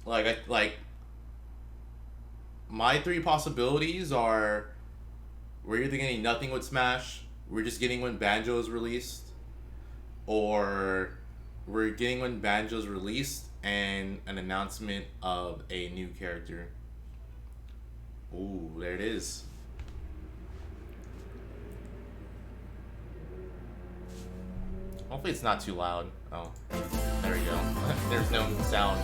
Like my three possibilities are we're either getting nothing with Smash, we're just getting when Banjo is released, or we're getting when Banjo is released and an announcement of a new character. Ooh, there it is. Hopefully it's not too loud. Oh, there we go. There's no sound.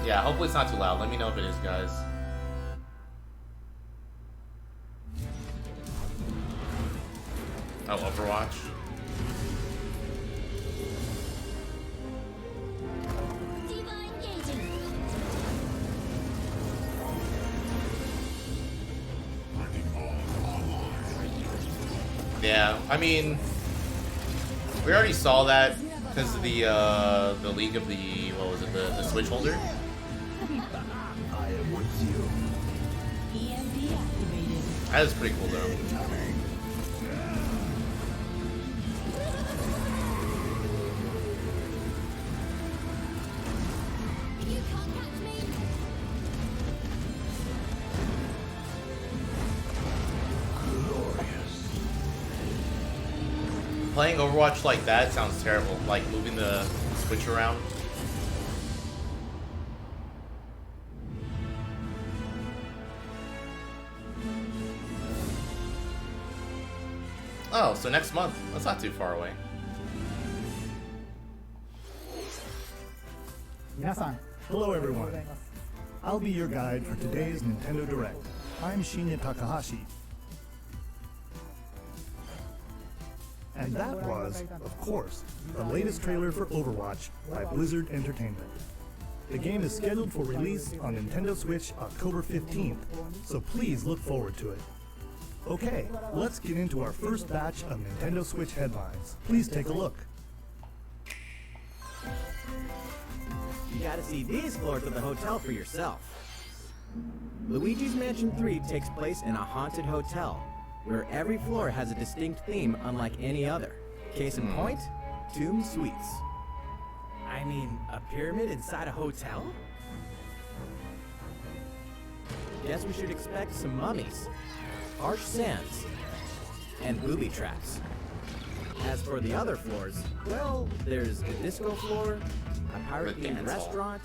Yeah, hopefully it's not too loud. Let me know if it is, guys. Oh, Overwatch. Yeah, I mean, we already saw that because of the leak of the, what was it, the Switch holder. That is pretty cool though. Playing Overwatch like that sounds terrible, like moving the Switch around. Oh, so next month. That's not too far away. Hello everyone. I'll be your guide for today's Nintendo Direct. I'm Shinya Takahashi. And that was, of course, the latest trailer for Overwatch by Blizzard Entertainment. The game is scheduled for release on Nintendo Switch October 15th, so please look forward to it. Okay, let's get into our first batch of Nintendo Switch headlines. Please take a look. You gotta see these floors of the hotel for yourself. Luigi's Mansion 3 takes place in a haunted hotel, where every floor has a distinct theme unlike any other. Case in point, Tomb Suites. I mean, a pyramid inside a hotel? Guess we should expect some mummies, harsh sands, and booby traps. As for the other floors, well, there's the disco floor, a pirate-themed restaurant.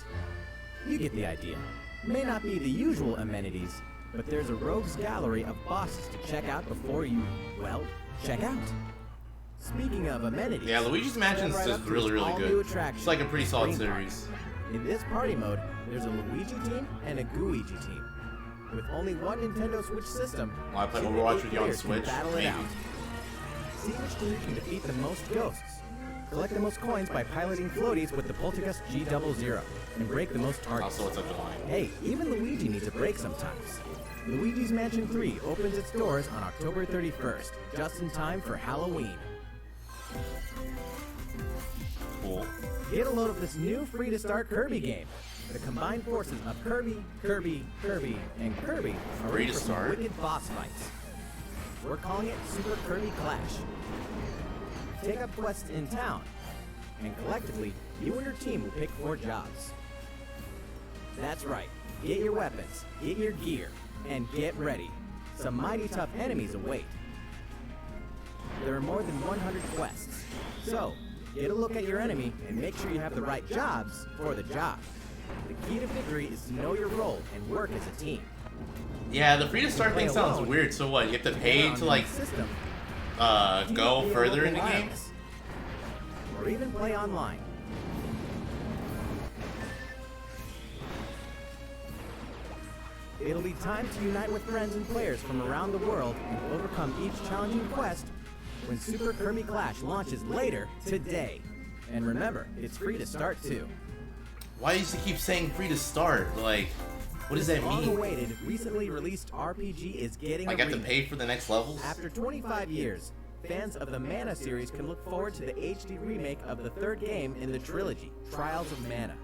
You get the idea. May not be the usual amenities, but there's a rogues gallery of bosses to check out before you, well, check out. Speaking of amenities, yeah, Luigi's Mansion is just really good. It's like a pretty solid series. In this party mode, there's a Luigi team and a Gooigi team. With only one Nintendo Switch system, Well, I play Overwatch with you on Switch. Maybe. See which team can defeat the most ghosts. Collect the most coins by piloting floaties with the Poltergust G00 and break the most targets. Also, what's up, July? Hey, even Luigi needs a break sometimes. Luigi's Mansion 3 opens its doors on October 31st, just in time for Halloween. Cool. Get a load of this new free-to-start Kirby game. The combined forces of Kirby, and Kirby are ready for some wicked boss fights. We're calling it Super Kirby Clash. Take up quests in town, and collectively, you and your team will pick 4 jobs. That's right. Get your weapons, get your gear, and get ready. Some mighty tough enemies await. There are more than 100 quests, so get a look at your enemy and make sure you have the right jobs for the job. The key to victory is to know your role and work as a team. Yeah, the free to start thing sounds weird. So what? You have to pay to like go further in the game? Or even play online. It'll be time to unite with friends and players from around the world and overcome each challenging quest when Super Kirby Clash launches later today. And remember, it's free to start too. Why do you keep saying free to start? Like, what does that mean? This long-awaited, recently released RPG is getting like, I have to pay for the next levels? After 25 years, fans of the Mana series can look forward to the HD remake of the third game in the trilogy, Trials of Mana.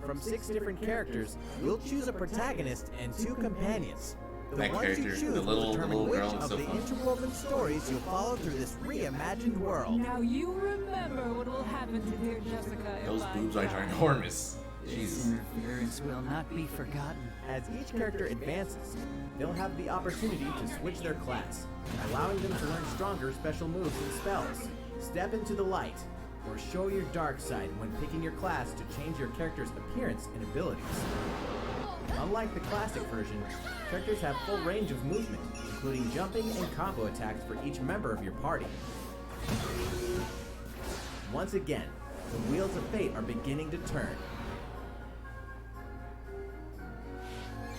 From 6 different characters, we'll choose a protagonist and 2 companions. The that ones character, you choose the will determine which girl, of so the fun. interwoven stories you'll follow through this reimagined world. Now you remember what will happen to dear Jessica if Those I boobs are die. ginormous. This interference will not be forgotten. As each character advances, they'll have the opportunity to switch their class, allowing them to learn stronger special moves and spells, step into the light, or show your dark side when picking your class to change your character's appearance and abilities. Unlike the classic version, characters have full range of movement, including jumping and combo attacks for each member of your party. Once again, the wheels of fate are beginning to turn.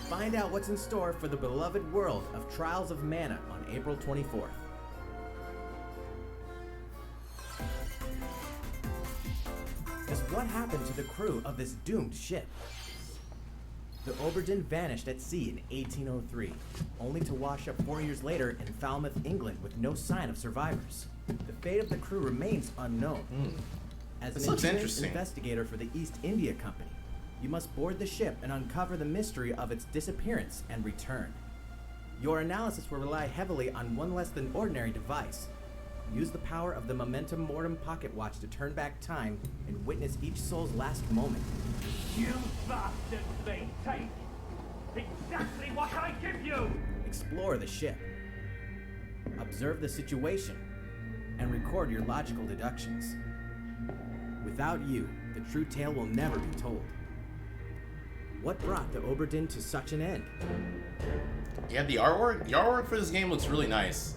Find out what's in store for the beloved world of Trials of Mana on April 24th. Just what happened to the crew of this doomed ship? The Oberdin vanished at sea in 1803, only to wash up 4 years later in Falmouth, England with no sign of survivors. The fate of the crew remains unknown. As an experienced investigator for the East India Company, you must board the ship and uncover the mystery of its disappearance and return. Your analysis will rely heavily on one less than ordinary device. Use the power of the Momentum Mortem pocket watch to turn back time and witness each soul's last moment. You bastard thing, take exactly what I give you! Explore the ship. Observe the situation and record your logical deductions. Without you, the true tale will never be told. What brought the Oberdin to such an end? Yeah, the artwork for this game looks really nice.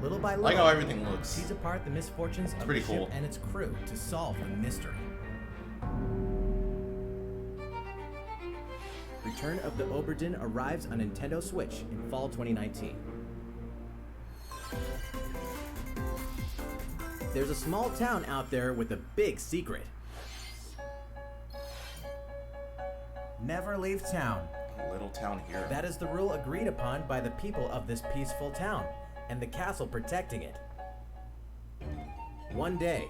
Little by little, I like how everything looks. Tease apart the misfortunes of the ship and its crew to solve the mystery. Return of the Oberdin arrives on Nintendo Switch in fall 2019. There's a small town out there with a big secret. Never leave town. Little town hero. That is the rule agreed upon by the people of this peaceful town and the castle protecting it. One day,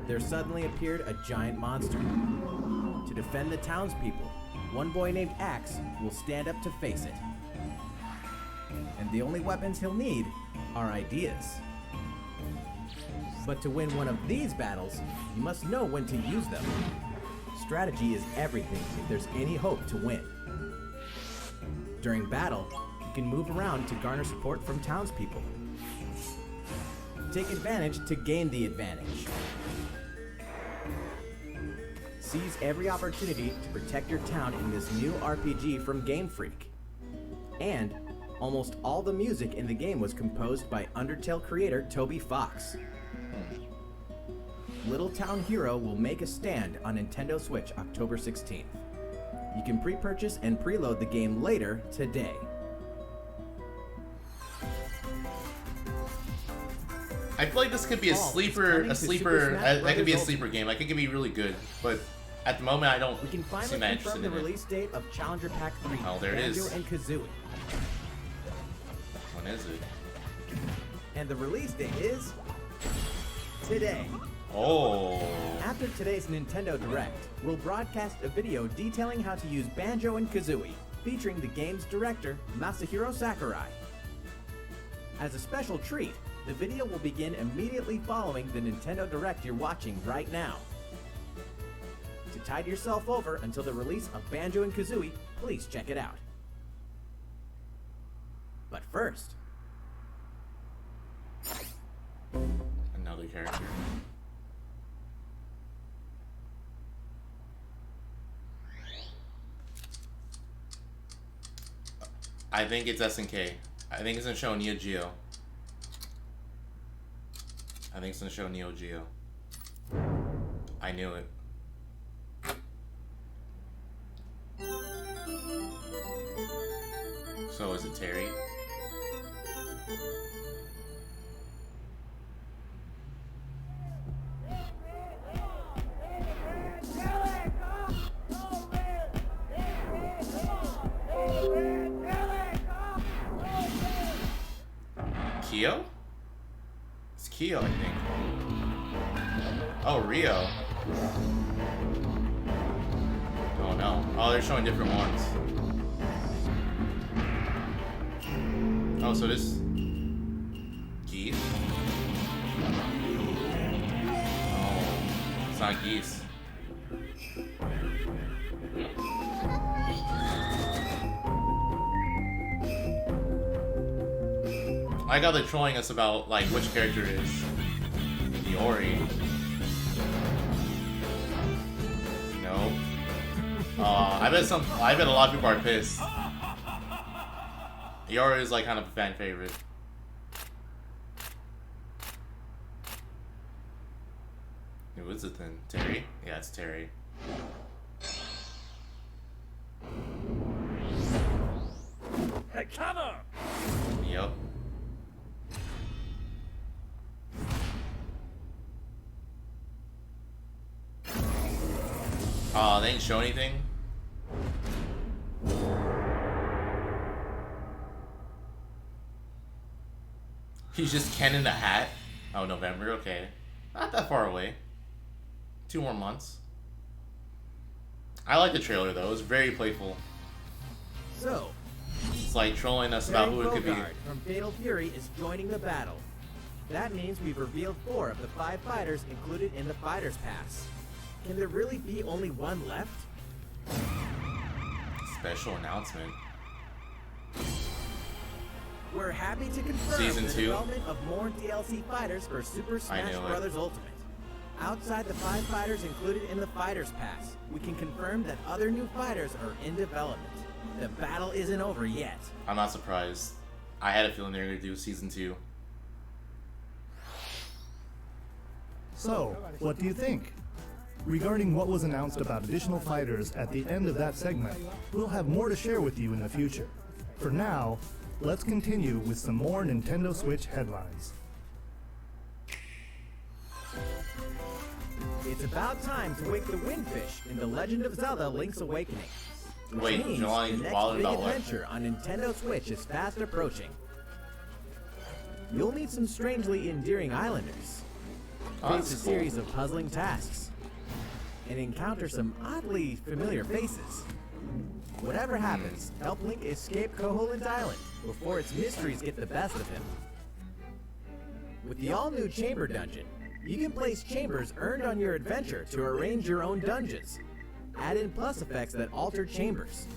there suddenly appeared a giant monster. To defend the townspeople, one boy named Axe will stand up to face it. And the only weapons he'll need are ideas. But to win one of these battles, you must know when to use them. Strategy is everything if there's any hope to win. During battle, you can move around to garner support from townspeople. Take advantage to gain the advantage. Seize every opportunity to protect your town in this new RPG from Game Freak. And almost all the music in the game was composed by Undertale creator Toby Fox. Little Town Hero will make a stand on Nintendo Switch October 16th. You can pre-purchase and preload the game later today. I feel like this could be a sleeper. That could be a sleeper game. Like it could be really good, but at the moment I don't. We can finally confirm the release date of Challenger Pack 3. Oh, there it is. Banjo and Kazooie. When is it? And the release date is today. Oh. After today's Nintendo Direct, we'll broadcast a video detailing how to use Banjo and Kazooie, featuring the game's director, Masahiro Sakurai. As a special treat, the video will begin immediately following the Nintendo Direct you're watching right now. To tide yourself over until the release of Banjo and Kazooie, please check it out. But first... another character. I think it's SNK. I think it's gonna show Neo Geo. I think it's gonna show Neo Geo. I knew it. So is it Terry? Kyo? It's Kyo, I think. Oh, Rio. Oh no. Oh, they're showing different ones. Oh, so this... Geese? Oh, it's not geese. I got they're trolling us about like which character is Iori. No. I bet a lot of people are pissed. Iori is like kind of a fan favorite. Who is it then? Terry? Yeah, it's Terry. Hey, cover! Yep. They didn't show anything? He's just Ken in the hat? Oh, November? Okay. Not that far away. 2 more months. I like the trailer though, it's very playful. So, It's like trolling us about Terry who it could be. Bogard from Fatal Fury is joining the battle. That means we've revealed 4 of the 5 fighters included in the Fighter's Pass. Can there really be only one left? Special announcement. We're happy to confirm Season the 2. development of more DLC fighters for Super Smash knew it. Bros. Ultimate. Outside the 5 fighters included in the Fighter's Pass, we can confirm that other new fighters are in development. The battle isn't over yet. I'm not surprised. I had a feeling they were going to do Season 2. So, what do you think? Regarding what was announced about additional fighters at the end of that segment, we'll have more to share with you in the future. For now, let's continue with some more Nintendo Switch headlines. It's about time to wake the Windfish in The Legend of Zelda Link's Awakening. Which Wait, means Johnny, the next bothered big about what? adventure on Nintendo Switch is fast approaching. You'll meet some strangely endearing islanders, Oh, face a that's cool. series of puzzling tasks, and encounter some oddly familiar faces. Whatever happens, help Link escape Koholint Island before its mysteries get the best of him. With the all-new Chamber Dungeon, you can place chambers earned on your adventure to arrange your own dungeons. Add in plus effects that alter chambers.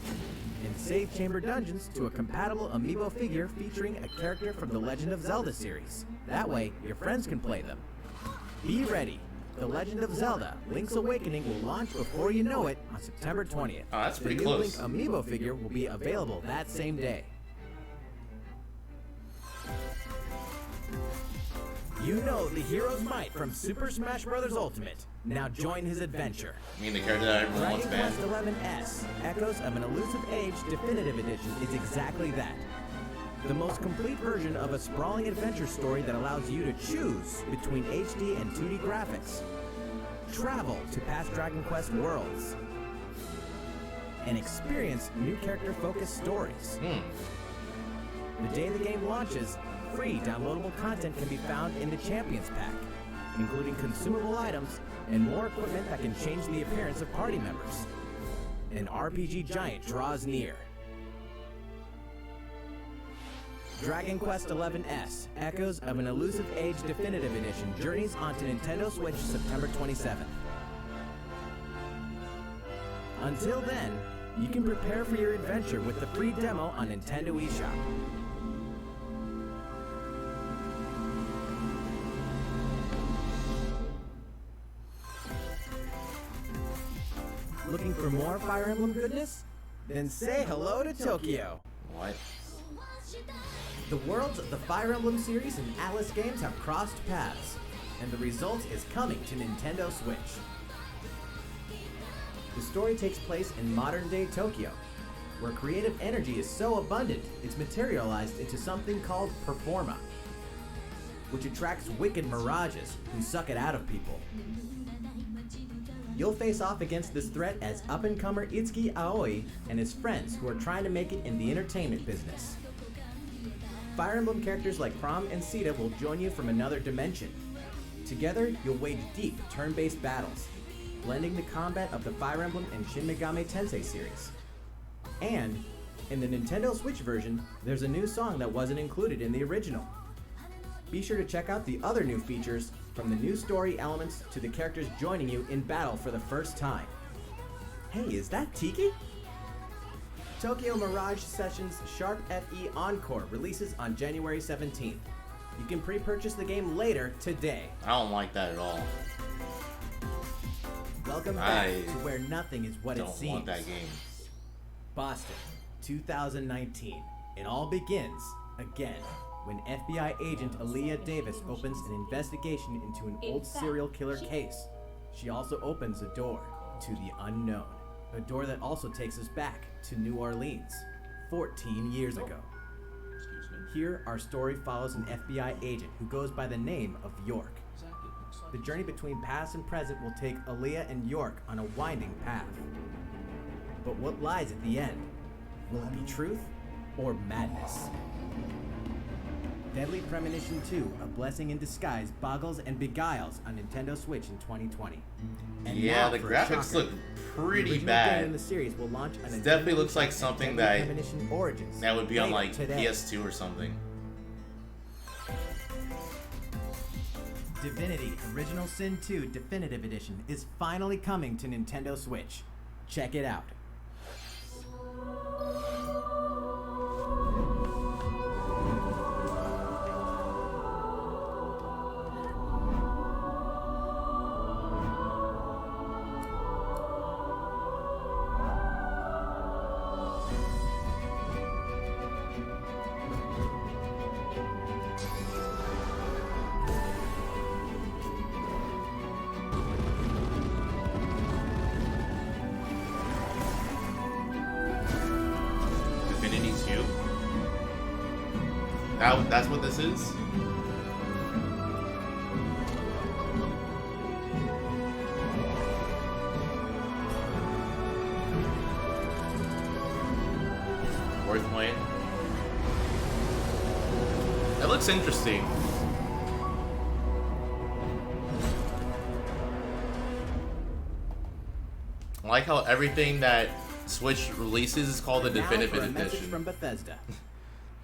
And save chamber dungeons to a compatible amiibo figure featuring a character from the Legend of Zelda series. That way, your friends can play them. Be ready. The Legend of Zelda Link's Awakening will launch before you know it on September 20th. Oh, that's pretty the new close. Link amiibo figure will be available that same day. You know the hero's might from Super Smash Bros. Ultimate. Now join his adventure. I mean, the character that everyone wants Dragon banned. Quest XI Echoes of an Elusive Age Definitive Edition is exactly that. The most complete version of a sprawling adventure story that allows you to choose between HD and 2D graphics. Travel to past Dragon Quest worlds. And experience new character-focused stories. The day the game launches, free downloadable content can be found in the Champions Pack, including consumable items and more equipment that can change the appearance of party members. An RPG giant draws near. Dragon Quest XI Echoes of an Elusive Age Definitive Edition journeys onto Nintendo Switch September 27th. Until then, you can prepare for your adventure with the free demo on Nintendo eShop. Looking for more Fire Emblem goodness? Then say hello to Tokyo. What? The worlds of the Fire Emblem series and Atlas games have crossed paths, and the result is coming to Nintendo Switch. The story takes place in modern-day Tokyo, where creative energy is so abundant it's materialized into something called Performa, which attracts wicked mirages who suck it out of people. You'll face off against this threat as up-and-comer Itsuki Aoi and his friends who are trying to make it in the entertainment business. Fire Emblem characters like Chrom and Sita will join you from another dimension. Together, you'll wage deep, turn-based battles, blending the combat of the Fire Emblem and Shin Megami Tensei series. And, in the Nintendo Switch version, there's a new song that wasn't included in the original. Be sure to check out the other new features, from the new story elements to the characters joining you in battle for the first time. Hey, is that Tiki? Tokyo Mirage Sessions Sharp FE Encore releases on January 17th. You can pre-purchase the game later today. I don't like that at all. Welcome back to where nothing is what it seems. Don't want that game. Boston, 2019. It all begins again when FBI agent Aaliyah Davis opens an investigation into an old serial killer case. She also opens a door to the unknown. A door that also takes us back to New Orleans, 14 years ago. Here, our story follows an FBI agent who goes by the name of York. The journey between past and present will take Aaliyah and York on a winding path. But what lies at the end? Will it be truth or madness? Deadly Premonition 2, A Blessing in Disguise, boggles and beguiles on Nintendo Switch in 2020. And yeah, the graphics look pretty bad. Game in the series will launch on it definitely looks like something that Origins that would be on like today. PS2 or something. Divinity Original Sin 2 Definitive Edition is finally coming to Nintendo Switch. Check it out. That's what this is? Worth playing. That looks interesting. I like how everything that Switch releases is called the Definitive Edition. From Bethesda.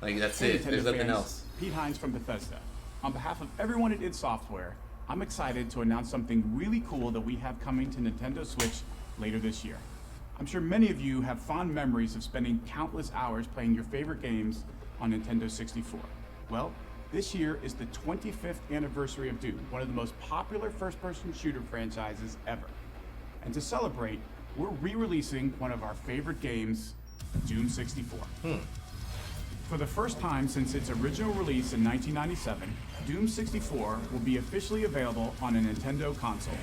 Like, that's it. There's nothing else. Pete Hines from Bethesda. On behalf of everyone at id Software, I'm excited to announce something really cool that we have coming to Nintendo Switch later this year. I'm sure many of you have fond memories of spending countless hours playing your favorite games on Nintendo 64. Well, this year is the 25th anniversary of Doom, one of the most popular first-person shooter franchises ever. And to celebrate, we're re-releasing one of our favorite games, Doom 64. For the first time since its original release in 1997, Doom 64 will be officially available on a Nintendo console.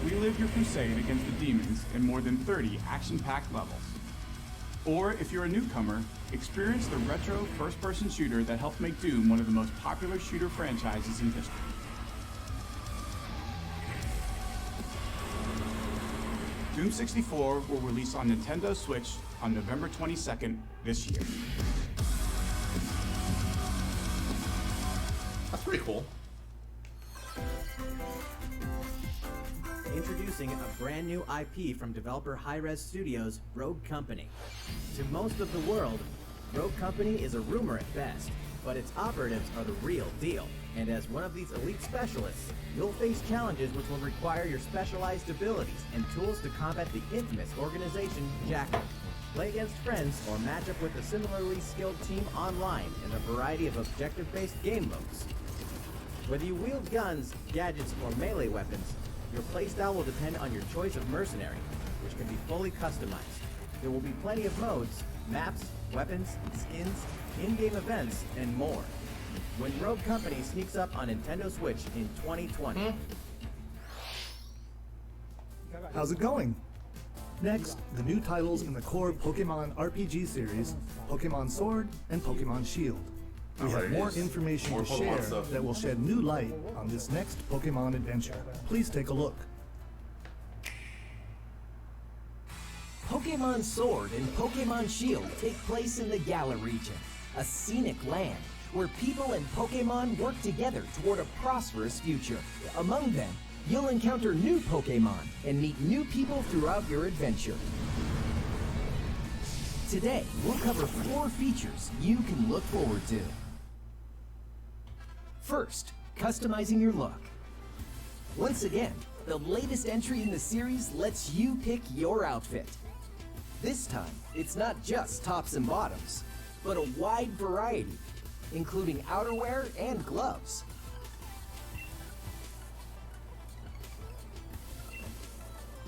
Relive your crusade against the demons in more than 30 action-packed levels. Or, if you're a newcomer, experience the retro first-person shooter that helped make Doom one of the most popular shooter franchises in history. Doom 64 will release on Nintendo Switch on November 22nd this year. That's pretty cool. Introducing a brand new IP from developer Hi-Rez Studios, Rogue Company. To most of the world, Rogue Company is a rumor at best, but its operatives are the real deal. And as one of these elite specialists, you'll face challenges which will require your specialized abilities and tools to combat the infamous organization Jackal. Play against friends or match up with a similarly skilled team online in a variety of objective-based game modes. Whether you wield guns, gadgets, or melee weapons, your playstyle will depend on your choice of mercenary, which can be fully customized. There will be plenty of modes, maps, weapons, skins, in-game events, and more. When Rogue Company sneaks up on Nintendo Switch in 2020. How's it going? Next, the new titles in the core Pokemon RPG series, Pokemon Sword and Pokemon Shield. We have more information to share that will shed new light on this next Pokemon adventure. Please take a look. Pokemon Sword and Pokemon Shield take place in the Galar region, a scenic land where people and Pokemon work together toward a prosperous future. Among them, you'll encounter new Pokemon and meet new people throughout your adventure. Today, we'll cover 4 features you can look forward to. First, customizing your look. Once again, the latest entry in the series lets you pick your outfit. This time, it's not just tops and bottoms, but a wide variety, including outerwear and gloves.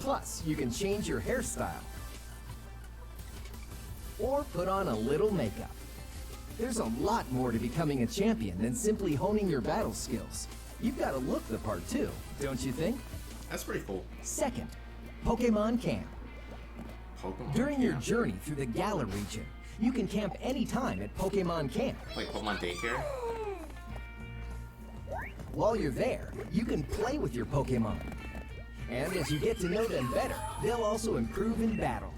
Plus, you can change your hairstyle or put on a little makeup. There's a lot more to becoming a champion than simply honing your battle skills. You've got to look the part too, don't you think? That's pretty cool. Second, Pokemon Camp. Pokemon During your Camp. journey through the Galar region, you can camp anytime at Pokemon Camp. Like Pokemon Daycare? While you're there, you can play with your Pokemon. And as you get to know them better, they'll also improve in battle.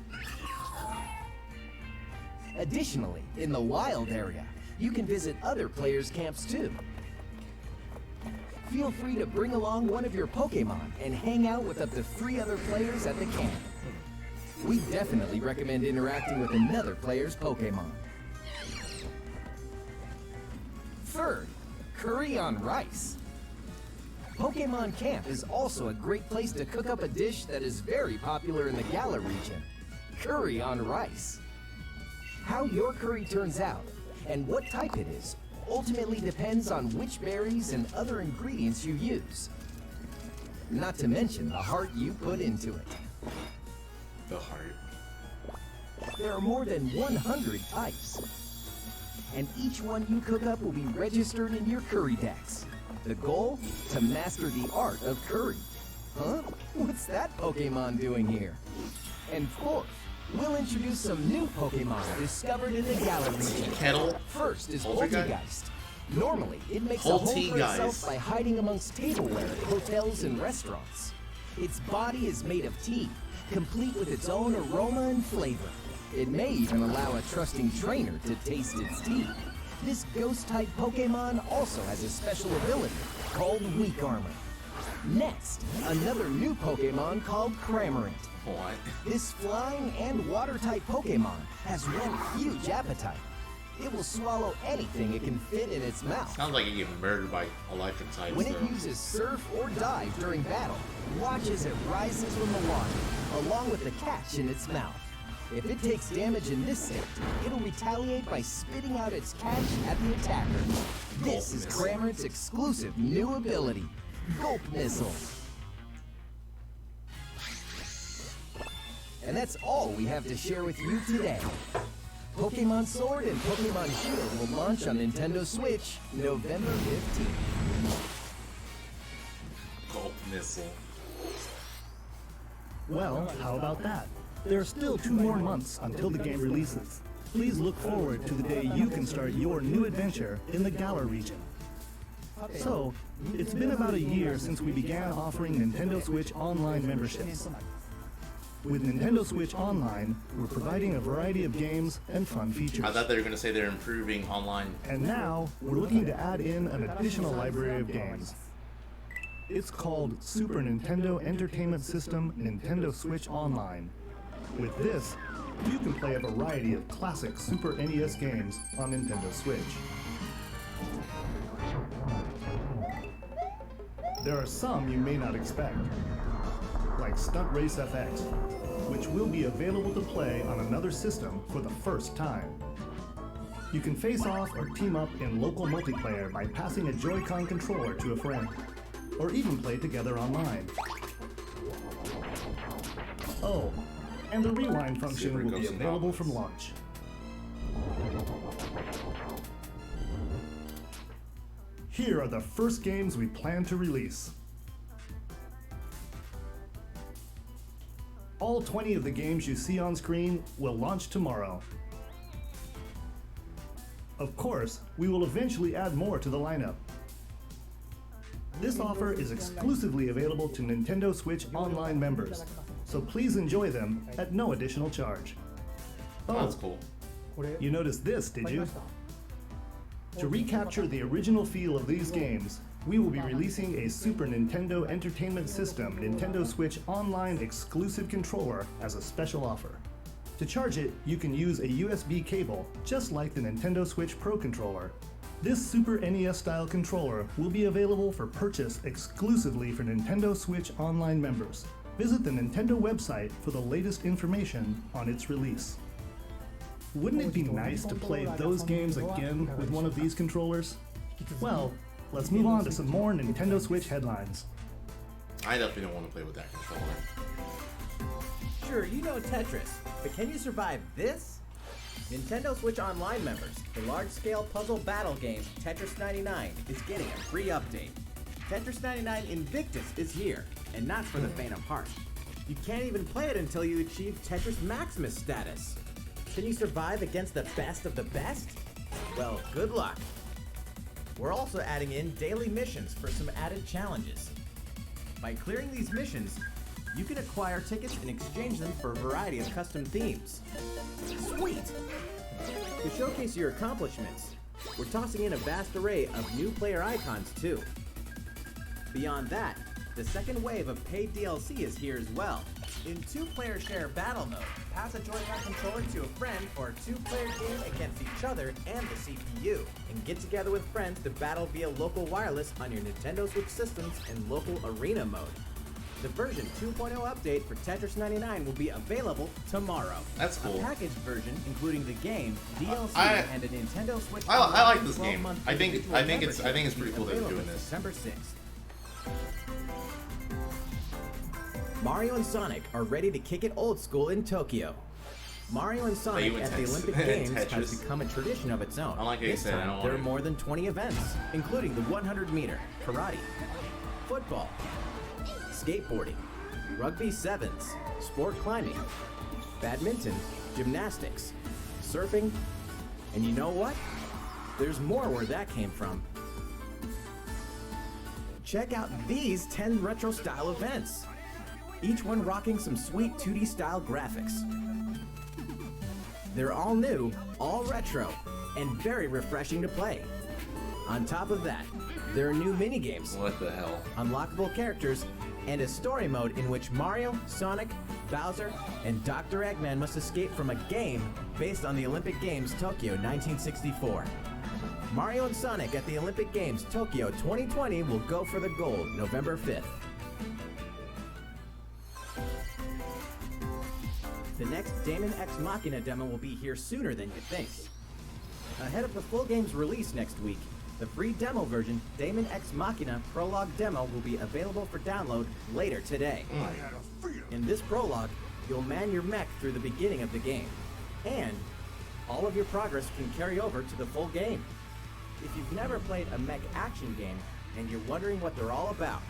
Additionally, in the wild area, you can visit other players' camps too. Feel free to bring along one of your Pokemon and hang out with up to 3 other players at the camp. We definitely recommend interacting with another player's Pokemon. Third, curry on rice. Pokemon Camp is also a great place to cook up a dish that is very popular in the Galar region, curry on rice. How your curry turns out and what type it is ultimately depends on which berries and other ingredients you use. Not to mention the heart you put into it. The heart. There are more than 100 types, and each one you cook up will be registered in your curry dex. The goal? To master the art of curry. Huh? What's that Pokemon doing here? And fourth, we'll introduce some new Pokemon discovered in the Galar region. Kettle. First is Poltergeist. Poltergeist. Normally, it makes a home for Poltergeist. itself by hiding amongst tableware at hotels and restaurants. Its body is made of tea, complete with its own aroma and flavor. It may even allow a trusting trainer to taste its tea. This ghost-type Pokemon also has a special ability called Weak Armor. Next, another new Pokemon called Cramorant. What? This flying and water-type Pokemon has one huge appetite. It will swallow anything it can fit in its mouth. Sounds like you get murdered by electric types. When it though. uses Surf or Dive during battle, watch as it rises from the water, along with the catch in its mouth. If it takes damage in this state, it'll retaliate by spitting out its catch at the attacker. This is Cramorant's exclusive new ability, Gulp Missile. And that's all we have to share with you today. Pokemon Sword and Pokemon Shield will launch on Nintendo Switch November 15th. Gulp Missile. Well, how about that? There are still 2 more months until the game releases. Please look forward to the day you can start your new adventure in the Galar region. So, it's been about a year since we began offering Nintendo Switch Online memberships. With Nintendo Switch Online, we're providing a variety of games and fun features. I thought they were going to say they're improving online. And now, we're looking to add in an additional library of games. It's called Super Nintendo Entertainment System Nintendo Switch Online. With this, you can play a variety of classic Super NES games on Nintendo Switch. There are some you may not expect, like Stunt Race FX, which will be available to play on another system for the first time. You can face off or team up in local multiplayer by passing a Joy-Con controller to a friend, or even play together online. Oh, and the rewind function Super will be Ghosts and available Goblins. from launch. Here are the first games we plan to release. All 20 of the games you see on screen will launch tomorrow. Of course, we will eventually add more to the lineup. This offer is exclusively available to Nintendo Switch Online members, so please enjoy them at no additional charge. That's cool. You noticed this, did you? To recapture the original feel of these games, we will be releasing a Super Nintendo Entertainment System Nintendo Switch Online exclusive controller as a special offer. To charge it, you can use a USB cable, just like the Nintendo Switch Pro controller. This Super NES-style controller will be available for purchase exclusively for Nintendo Switch Online members. Visit the Nintendo website for the latest information on its release. Wouldn't it be nice to play those games again with one of these controllers? Well, let's move on to some more Nintendo Switch headlines. I definitely don't want to play with that controller. Sure, you know Tetris, but can you survive this? Nintendo Switch Online members, the large-scale puzzle battle game Tetris 99 is getting a free update. Tetris 99 Invictus is here, and not for the faint of heart. You can't even play it until you achieve Tetris Maximus status. Can you survive against the best of the best? Well, good luck. We're also adding in daily missions for some added challenges. By clearing these missions, you can acquire tickets and exchange them for a variety of custom themes. Sweet! To showcase your accomplishments, we're tossing in a vast array of new player icons too. Beyond that, the second wave of paid DLC is here as well. In 2-player share battle mode, pass a Joy-Con controller to a friend for a 2-player game against each other and the CPU, and get together with friends to battle via local wireless on your Nintendo Switch systems in local arena mode. The version 2.0 update for Tetris 99 will be available tomorrow. That's cool. A packaged version including the game, DLC, and a Nintendo Switch. I like this game. 12-month I think individual it's pretty cool that they're doing this. September 6th. Mario and Sonic are ready to kick it old school in Tokyo. Mario and Sonic at the Olympic Games has become a tradition of its own. I like how you said time, there are more than 20 events, including the 100-meter, karate, football, skateboarding, rugby sevens, sport climbing, badminton, gymnastics, surfing, and you know what? There's more where that came from. Check out these 10 retro-style events, each one rocking some sweet 2D style graphics. They're all new, all retro, and very refreshing to play. On top of that, there are new minigames, What the hell? unlockable characters, and a story mode in which Mario, Sonic, Bowser, and Dr. Eggman must escape from a game based on the Olympic Games Tokyo 1964. Mario and Sonic at the Olympic Games Tokyo 2020 will go for the gold November 5th. The next Daemon X Machina demo will be here sooner than you think. Ahead of the full game's release next week, the free demo version, Daemon X Machina Prologue Demo, will be available for download later today. In this prologue, you'll man your mech through the beginning of the game, and all of your progress can carry over to the full game. If you've never played a mech action game and you're wondering what they're all about,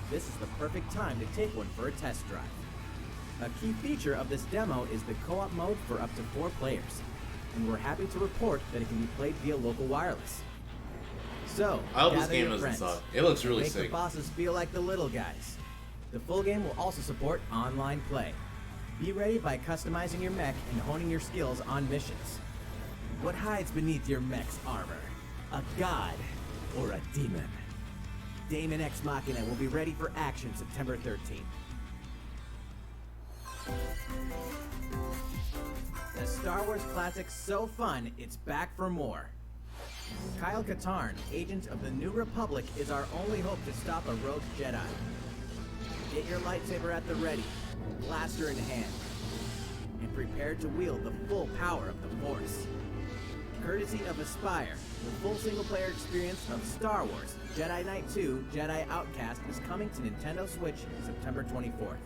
this is the perfect time to take one for a test drive. A key feature of this demo is the co-op mode for up to 4 players, and we're happy to report that it can be played via local wireless. So, I hope this gather game your doesn't friends. suck. It looks really Make the sick. bosses feel like the little guys. The full game will also support online play. Be ready by customizing your mech and honing your skills on missions. What hides beneath your mech's armor? A god or a demon? Daemon X Machina will be ready for action September 13th. A Star Wars classic so fun, it's back for more. Kyle Katarn, agent of the New Republic, is our only hope to stop a rogue Jedi. Get your lightsaber at the ready, blaster in hand, and prepare to wield the full power of the Force. Courtesy of Aspire, the full single-player experience of Star Wars Jedi Knight 2 Jedi Outcast is coming to Nintendo Switch September 24th.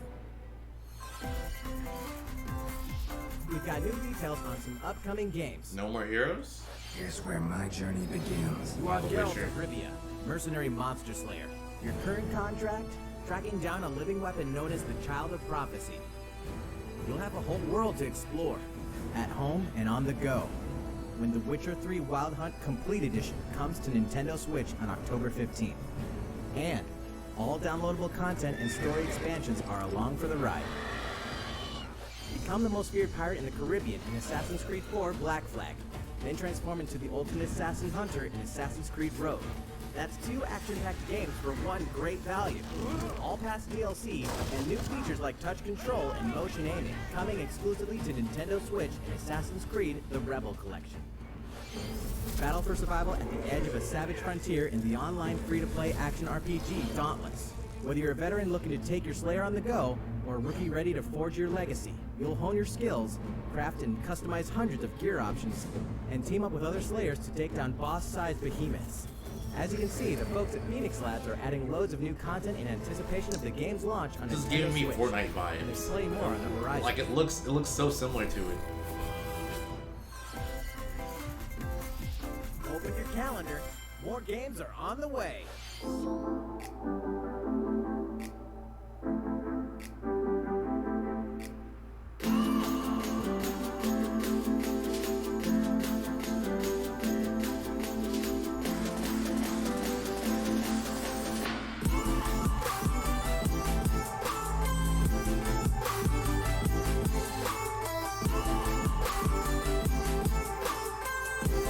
We've got new details on some upcoming games. No more heroes? Here's where my journey begins. You are Geralt Witcher. of Rivia, mercenary monster slayer. Your current contract? Tracking down a living weapon known as the Child of Prophecy. You'll have a whole world to explore, at home and on the go, when The Witcher 3 Wild Hunt Complete Edition comes to Nintendo Switch on October 15th. And all downloadable content and story expansions are along for the ride. Become the most feared pirate in the Caribbean in Assassin's Creed 4 Black Flag, then transform into the ultimate assassin hunter in Assassin's Creed Rogue. That's 2 action-packed games for one great value. All past DLC and new features like touch control and motion aiming coming exclusively to Nintendo Switch in Assassin's Creed The Rebel Collection. Battle for survival at the edge of a savage frontier in the online free-to-play action RPG Dauntless. Whether you're a veteran looking to take your Slayer on the go, or a rookie ready to forge your legacy, you'll hone your skills, craft and customize hundreds of gear options, and team up with other Slayers to take down boss-sized behemoths. As you can see, the folks at Phoenix Labs are adding loads of new content in anticipation of the game's launch on This is Nintendo giving me Switch. Fortnite And there's vibes. plenty more on the horizon. Like it looks so similar to it. Open your calendar. More games are on the way.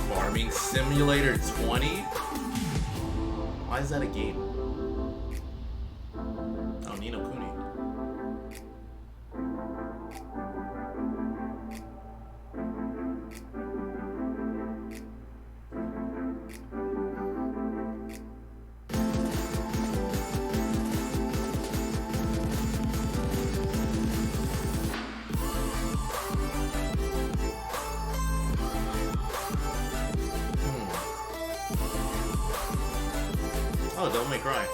Farming Simulator 20? Why is that a game? Oh, Ni no Kuni. Oh, Devil May Cry.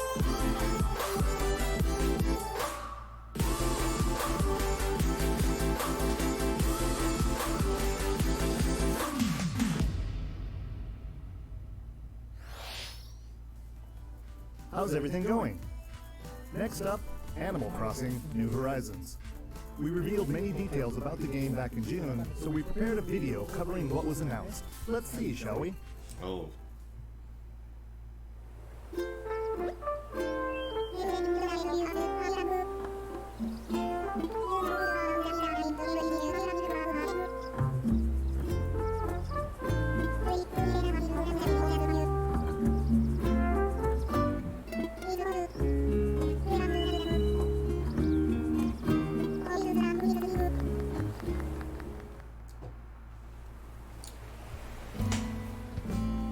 How's everything going? Next up, Animal Crossing New Horizons. We revealed many details about the game back in June, so we prepared a video covering what was announced. Let's see, shall we? Oh.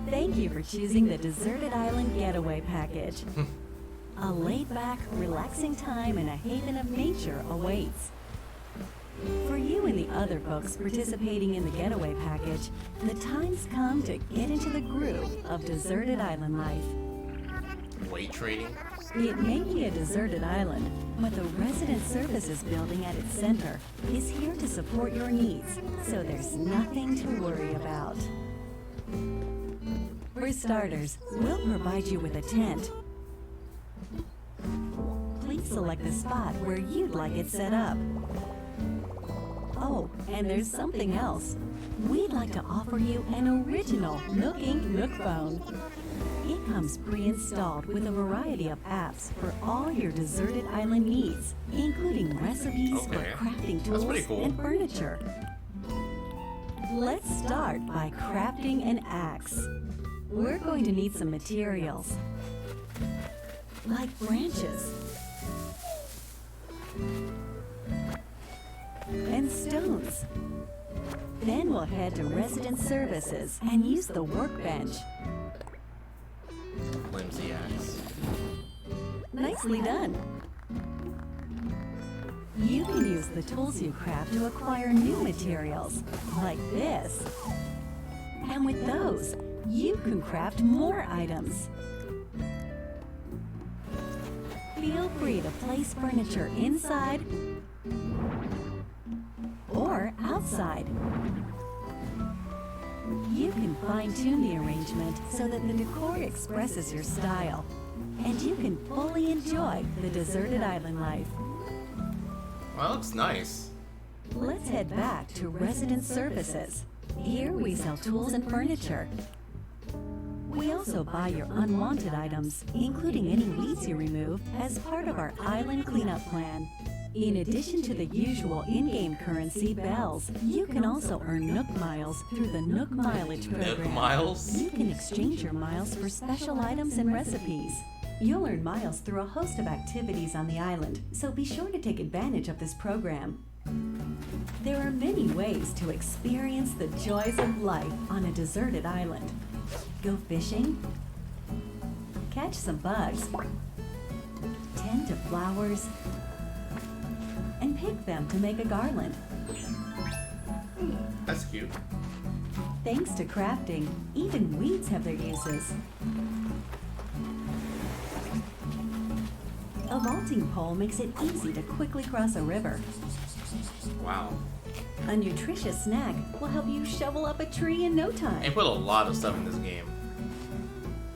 Thank you for choosing the Deserted Island Getaway Package. A laid-back, relaxing time in a haven of nature awaits. For you and the other folks participating in the Getaway Package, the time's come to get into the groove of deserted island life. Weight training? It may be a deserted island, but the Resident Services building at its center is here to support your needs, so there's nothing to worry about. For starters, we'll provide you with a tent. Please select the spot where you'd like it set up. Oh, and there's something else. We'd like to offer you an original Nook Inc. Nook phone. It comes pre-installed with a variety of apps for all your deserted island needs, including recipes for Okay. crafting That's tools pretty cool. and furniture. Let's start by crafting an axe. We're going to need some materials, like branches and stones. Then we'll head to Resident Services and use the workbench. Flimsy axe. Nicely done. You can use the tools you craft to acquire new materials, like this. And with those, you can craft more items. Feel free to place furniture inside or outside. You can fine-tune the arrangement so that the decor expresses your style, and you can fully enjoy the deserted island life. Well, that looks nice. Let's head back to Resident Services. Here we sell tools and furniture. We also buy your unwanted items, including any weeds you remove, as part of our island cleanup plan. In addition to the usual in-game currency, bells, you can also earn Nook Miles through the Nook Mileage program. Nook Miles? You can exchange your miles for special items and recipes. You'll earn miles through a host of activities on the island, so be sure to take advantage of this program. There are many ways to experience the joys of life on a deserted island. Go fishing, catch some bugs, tend to flowers and pick them to make a garland. That's cute. Thanks to crafting, even weeds have their uses. A vaulting pole makes it easy to quickly cross a river. Wow. A nutritious snack will help you shovel up a tree in no They time. put a lot of stuff in this game.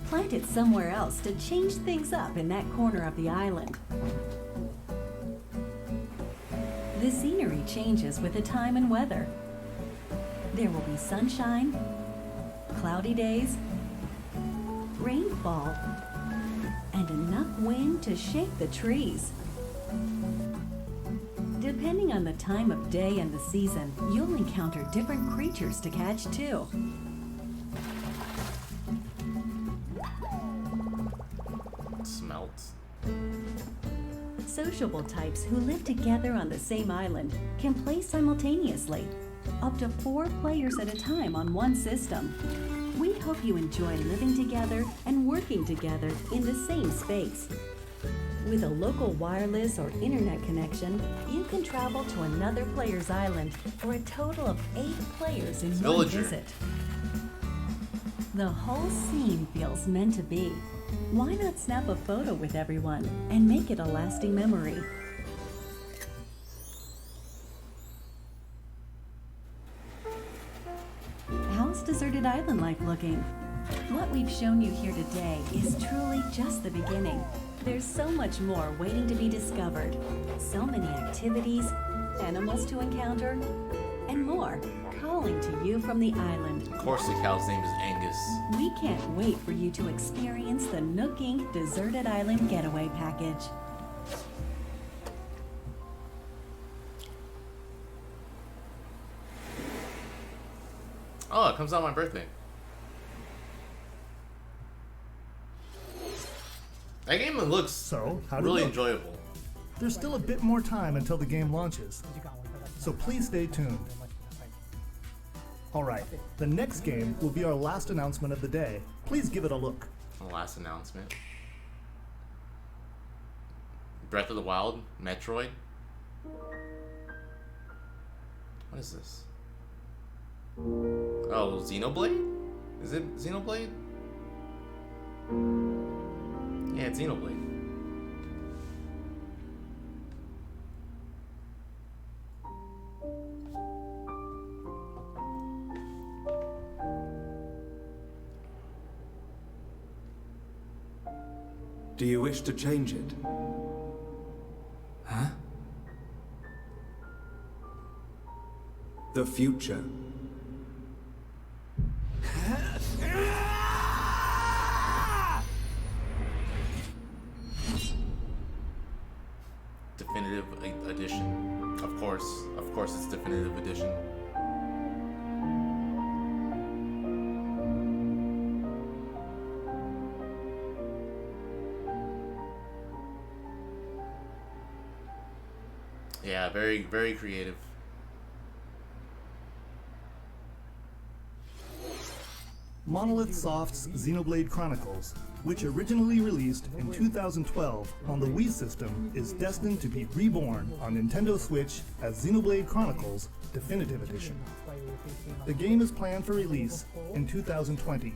Plant it somewhere else to change things up in that corner of the island. The scenery changes with the time and weather. There will be sunshine, cloudy days, rainfall, and enough wind to shake the trees. Depending on the time of day and the season, you'll encounter different creatures to catch too. Smelts. Sociable types who live together on the same island can play simultaneously, up to 4 players at a time on one system. We hope you enjoy living together and working together in the same space. With a local wireless or internet connection, you can travel to another player's island for a total of 8 players in one Villager. visit. The whole scene feels meant to be. Why not snap a photo with everyone and make it a lasting memory? How's Deserted Island life looking? What we've shown you here today is truly just the beginning. There's so much more waiting to be discovered. So many activities, animals to encounter, and more calling to you from the island. Of course, the cow's name is Angus. We can't wait for you to experience the Nook Inc. Deserted Island Getaway Package. Oh, it comes out on my birthday. That game looks So, how did really it look? enjoyable. There's still a bit more time until the game launches, so please stay tuned. Alright, the next game will be our last announcement of the day. Please give it a look. The last announcement. Breath of the Wild, Metroid. What is this? Oh, Xenoblade? Is it Xenoblade? Yeah, it's Xenoblade. Do you wish to change it? Huh? The future. Definitive edition. Of course it's definitive edition. Yeah, very, very creative. Monolith Soft's Xenoblade Chronicles, which originally released in 2012 on the Wii system, is destined to be reborn on Nintendo Switch as Xenoblade Chronicles Definitive Edition. The game is planned for release in 2020.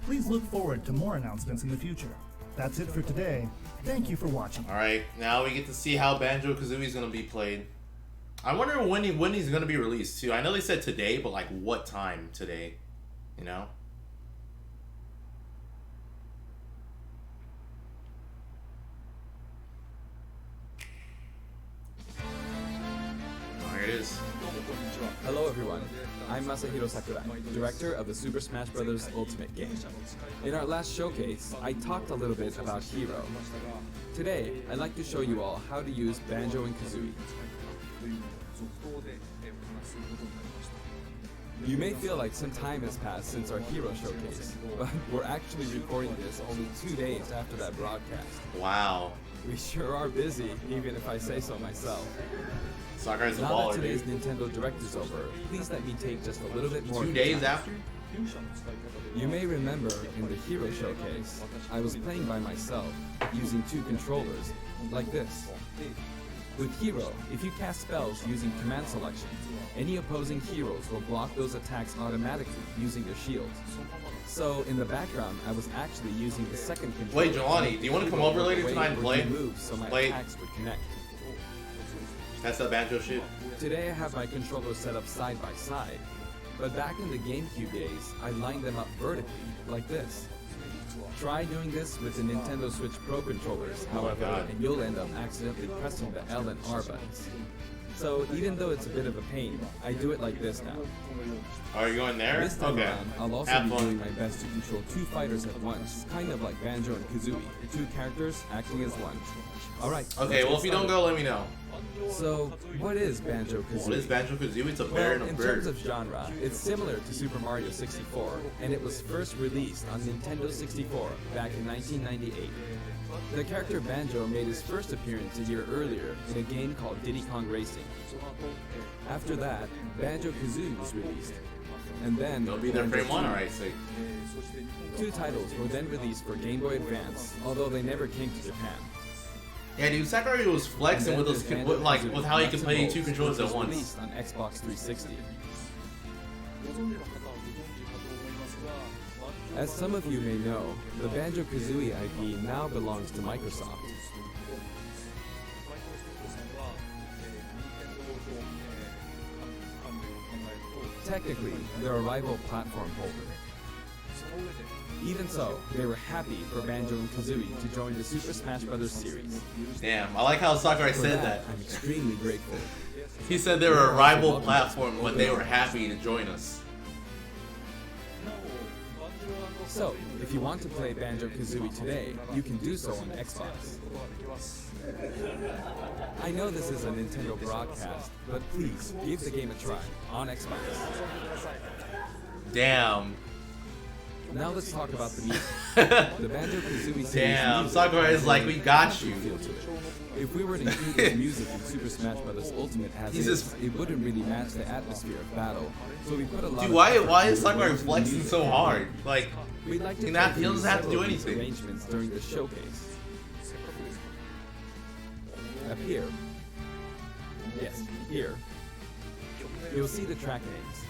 Please look forward to more announcements in the future. That's it for today. Thank you for watching. Alright, now we get to see how Banjo-Kazooie is going to be played. I wonder when he's going to be released too. I know they said today, but like what time today? You know? Oh, here it is. Hello everyone, I'm Masahiro Sakurai, director of the Super Smash Bros. Ultimate game. In our last showcase, I talked a little bit about Hero. Today, I'd like to show you all how to use Banjo and Kazooie. You may feel like some time has passed since our Hero showcase, but we're actually recording this only 2 days after that broadcast. Wow. We sure are busy, even if I say so myself. Sakurai's a Now baller, that today's dude. Nintendo Direct is over, please let me take just a little bit more 2 of your days time. after? You may remember in the Hero showcase, I was playing by myself, using 2 controllers, like this. With Hero, if you cast spells using command selection, any opposing heroes will block those attacks automatically using their shields. So in the background, I was actually using the second controller. Wait, Jelani, do you want to come over later tonight and play? Moves so my attacks would connect. That's that banjo shit. Today I have my controllers set up side by side, but back in the GameCube days, I lined them up vertically, like this. Try doing this with the Nintendo Switch Pro controllers, however, and you'll end up accidentally pressing the L and R buttons. So even though it's a bit of a pain, I do it like this now. Are you going there? This time Okay. around, I'll also be doing my best to control 2 fighters at once, kind of like Banjo and Kazooie, 2 characters acting as one. Alright. Okay, well if you don't go, let me know. So, what is Banjo-Kazooie? What is Banjo-Kazooie? It's a bear and a in bird. terms of genre, it's similar to Super Mario 64, and it was first released on Nintendo 64 back in 1998. The character Banjo made his first appearance a year earlier in a game called Diddy Kong Racing. After that, Banjo-Kazooie was released. And then It'll be their frame one, alright, sick. 2 titles were then released for Game Boy Advance, although they never came to Japan. Yeah, dude, Sakurai was flexing with those, with how he can play 2 controllers at once. Released on Xbox 360. As some of you may know, the Banjo-Kazooie IP now belongs to Microsoft. Technically, they're a rival platform holder. Even so, they were happy for Banjo and Kazooie to join the Super Smash Bros. Series. Damn, I like how Sakurai For said that. I'm extremely grateful. He said they were a rival platform, but they were happy to join us. So, if you want to play Banjo-Kazooie today, you can do so on Xbox. I know this is a Nintendo broadcast, but please, give the game a try on Xbox. Damn. Now let's talk about the music. The Banjo-Kazooie series. Damn, music Sakurai is like, has a we got you. feel to it. If we were to include this music in Super Smash Bros. Ultimate as is, it wouldn't really match the atmosphere of battle. So we put a lot Dude, of why effort is into Sakurai the flexing music so hard? Like, We'd like to he thank doesn't have to do several of these anything. arrangements during the showcase. Up here. Yes, here. You'll see the track names.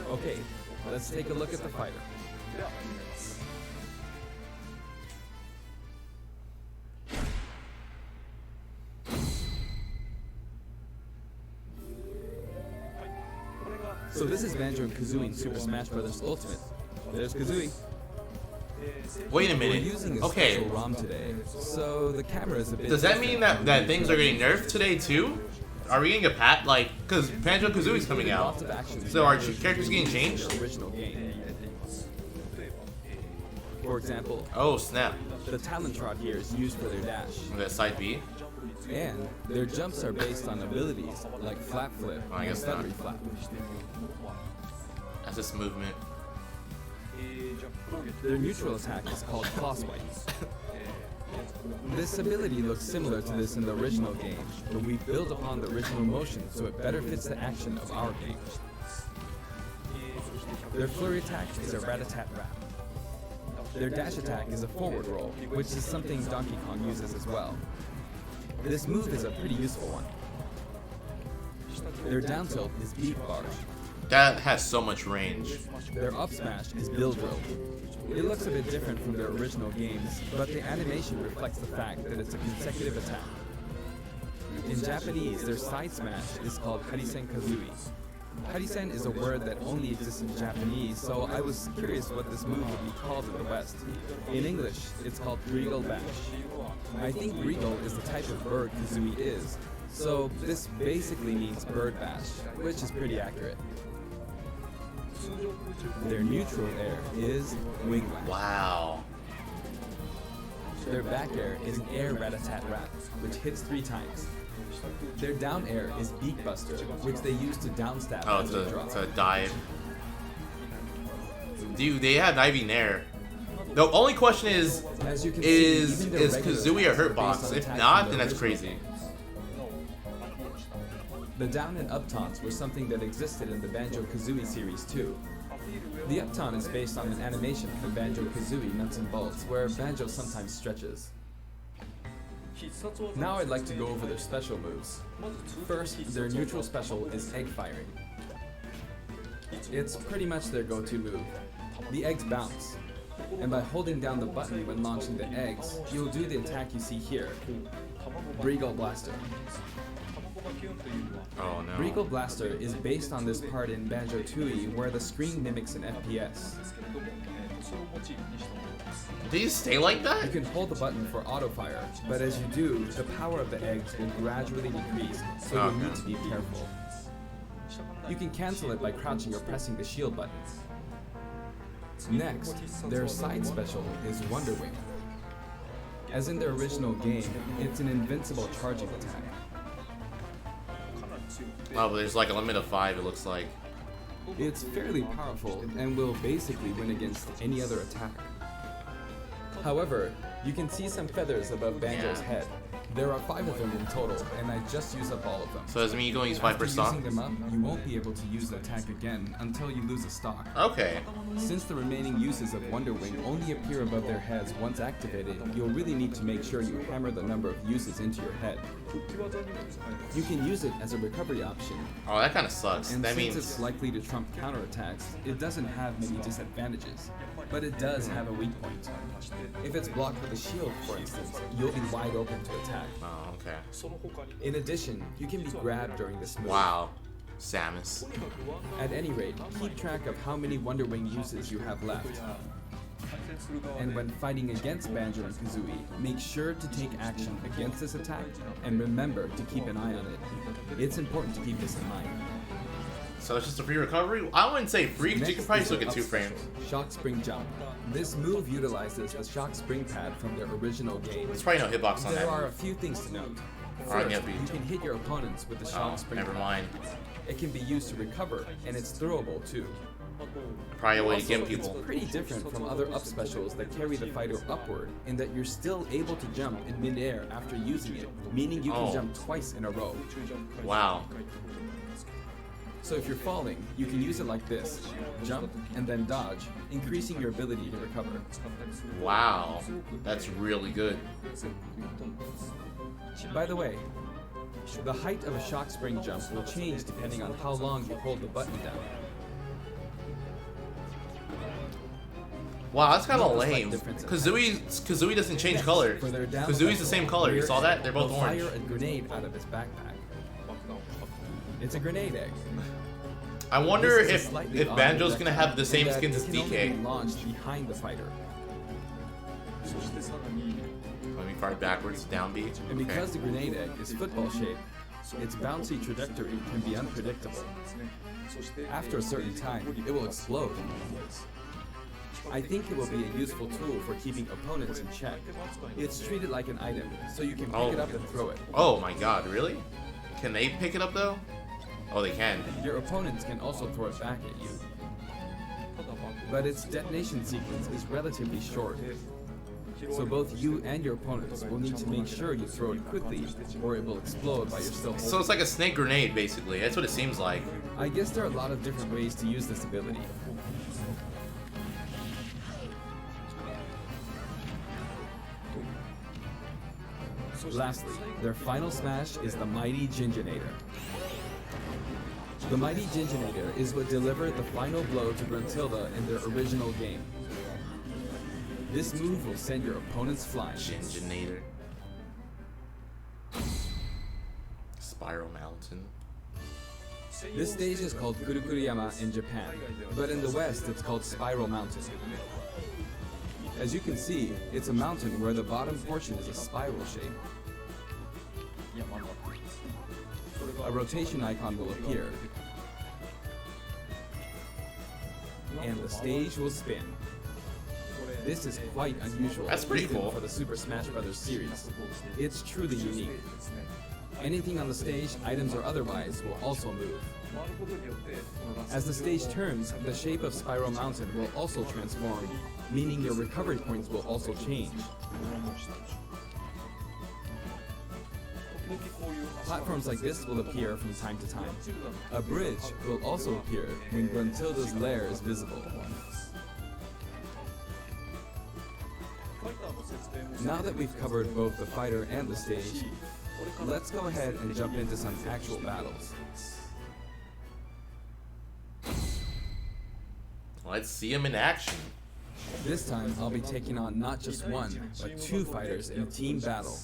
Okay, let's take a look at the fighter. So this is Banjo and Kazooie in Super Smash Bros. Ultimate. There's Kazooie. wait a We're minute. using a Okay. special ROM today, so the camera is a bit. Does that mean different that from things are getting nerfed today too? Are we getting a pat like because Banjo-Kazooie's coming out? Lots of action So are figures characters getting using changed? the original game. For example, Oh snap! the Talon Trot here is used for their dash, That side B. and their jumps are based on abilities like Flap Flip I and guess not. Feathery Flap. That's this movement. Their neutral attack is called Claw Swipe. This ability looks similar to this in the original game, but we build upon the original motion so it better fits the action of our game. Their flurry attack is a rat-a-tat-rat. Their dash attack is a forward roll, which is something Donkey Kong uses as well. This move is a pretty useful one. Their down tilt is Beat Barge. That has so much range. Their up smash is Bill Drill. It looks a bit different from their original games, but the animation reflects the fact that it's a consecutive attack. In Japanese, their side smash is called Harisen Kazooie. Harisen is a word that only exists in Japanese, so I was curious what this move would be called in the West. In English, it's called Regal Bash. I think Regal is the type of bird Kazooie is, so this basically means bird bash, which is pretty accurate. Their neutral air is Wing Lash. Wow. Their back air is an air rat-a-tat-rat, which hits 3 times. Their down air is Beak Buster, which they use to downstab Oh, as they drop. it's a dive. Dude, they have Ivy Nair. The only question is, As you can see, is even their regular Kazooie a attacks are hurt box? based on If attacks not, from then the that's original crazy. game. The down and up taunts were something that existed in the Banjo-Kazooie series too. The Upton is based on an animation from Banjo-Kazooie Nuts and Bolts, where Banjo sometimes stretches. Now I'd like to go over their special moves. First, their neutral special is egg firing. It's pretty much their go-to move. The eggs bounce, and by holding down the button when launching the eggs, you'll do the attack you see here, Breagle Blaster. Oh no. Breagle Blaster is based on this part in Banjo-Tooie where the screen mimics an FPS. Do you stay like that? You can hold the button for auto fire, but as you do, the power of the eggs will gradually decrease, so you'll need to be careful. You can cancel it by crouching or pressing the shield button. Next, their side special is Wonder Wing. As in their original game, it's an invincible charging attack. Oh, but there's like a limit of 5, it looks like. It's fairly powerful and will basically win against any other attack. However, you can see some feathers above Banjo's head. There are 5 of them in total, and I just used up all of them. So does it mean you can only use 5 per stock? After using them up, you won't be able to use the attack again until you lose a stock. Okay. Since the remaining uses of Wonder Wing only appear above their heads once activated, you'll really need to make sure you hammer the number of uses into your head. You can use it as a recovery option. Oh, that kind of sucks. And That since means it's likely to trump counterattacks, it doesn't have many disadvantages. But it does have a weak point. If it's blocked with a shield, for instance, you'll be wide open to attack. Oh, okay. In addition, you can be grabbed during this move. Wow. Samus. At any rate, keep track of how many Wonder Wing uses you have left. And when fighting against Banjo and Kazooie, make sure to take action against this attack, and remember to keep an eye on it. It's important to keep this in mind. So it's just a free recovery? I wouldn't say free, because you can probably still get 2 frames. Shock Spring Jump. This move utilizes the Shock Spring pad from their original game. There's probably no hitbox on that. There are a few things to note. First, you can hit your opponents with the Shock Spring never pad. mind. It can be used to recover, and it's throwable too. Probably a way to Also, get people. It's pretty different from other up specials that carry the fighter upward in that you're still able to jump in midair after using it, meaning you can jump twice in a row. Wow. So if you're falling, you can use it like this, jump and then dodge, increasing your ability to recover. Wow. That's really good. By the way, the height of a shock spring jump will change depending on how long you hold the button down. Wow, that's kind of lame. Kazooie doesn't change color. Kazooie's the same color. You saw that? They're both orange. Fire a grenade out of his backpack. It's a grenade egg. I wonder if Banjo's gonna have the same skins as DK. It can only be DK. launched behind the fighter. Let me fire backwards, down B. And because the grenade egg is football shaped, its bouncy trajectory can be unpredictable. After a certain time, it will explode. I think it will be a useful tool for keeping opponents in check. It's treated like an item, so you can pick it up and throw it. Oh my god, really? Can they pick it up though? Oh, they can. Your opponents can also throw it back at you. But its detonation sequence is relatively short. So both you and your opponents will need to make sure you throw it quickly, or it will explode while you're still holding. So it's like a snake grenade, basically. That's what it seems like. I guess there are a lot of different ways to use this ability. Lastly, their final smash is the Mighty Ginginator. The Mighty Ginginator is what delivered the final blow to Gruntilda in their original game. This move will send your opponents flying. Ginginator. Spiral Mountain. This stage is called Kurukuruyama in Japan, but in the West it's called Spiral Mountain. As you can see, it's a mountain where the bottom portion is a spiral shape. A rotation icon will appear, and the stage will spin. This is quite unusual. That's pretty even cool for the Super Smash Bros. Series. It's truly unique. Anything on the stage, items or otherwise, will also move. As the stage turns, the shape of Spiral Mountain will also transform, meaning your recovery points will also change. Platforms like this will appear from time to time. A bridge will also appear when Gruntilda's lair is visible. Now that we've covered both the fighter and the stage, let's go ahead and jump into some actual battles. Let's see him in action. This time, I'll be taking on not just one, but two fighters in a team battle.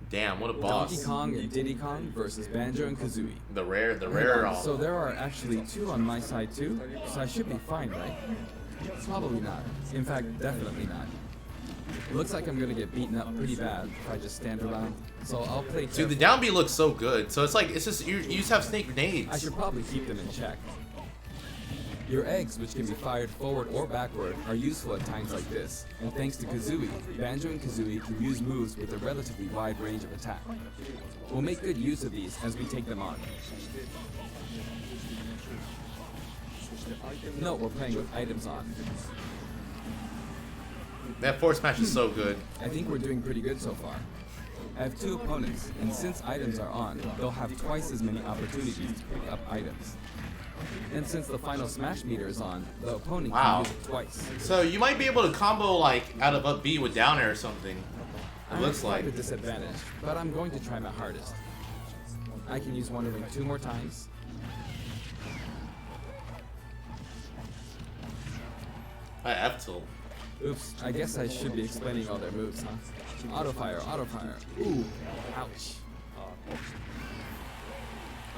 Damn, what a boss. Donkey Kong and Diddy Kong versus Banjo and Kazooie. The rare. So there are actually two on my side too, so I should be fine, right? Probably not. In fact, definitely not. Looks like I'm gonna get beaten up pretty bad if I just stand around, so I'll play careful. Dude, the down B looks so good. So it's like, it's just, you just have snake grenades. I should probably keep them in check. Your eggs, which can be fired forward or backward, are useful at times like this, and thanks to Kazooie, Banjo and Kazooie can use moves with a relatively wide range of attack. We'll make good use of these as we take them on. Note we're playing with items on. That force smash is so good. I think we're doing pretty good so far. I have two opponents, and since items are on, they'll have twice as many opportunities to pick up items. And since the final smash meter is on, the opponent can use it twice. So you might be able to combo like out of up B with down air or something. It looks like. I'm at a disadvantage, but I'm going to try my hardest. I can use Wonder Wing 2 more times. F tilt. Oops, I guess I should be explaining all their moves, huh? Auto fire, auto fire. Ooh, ouch.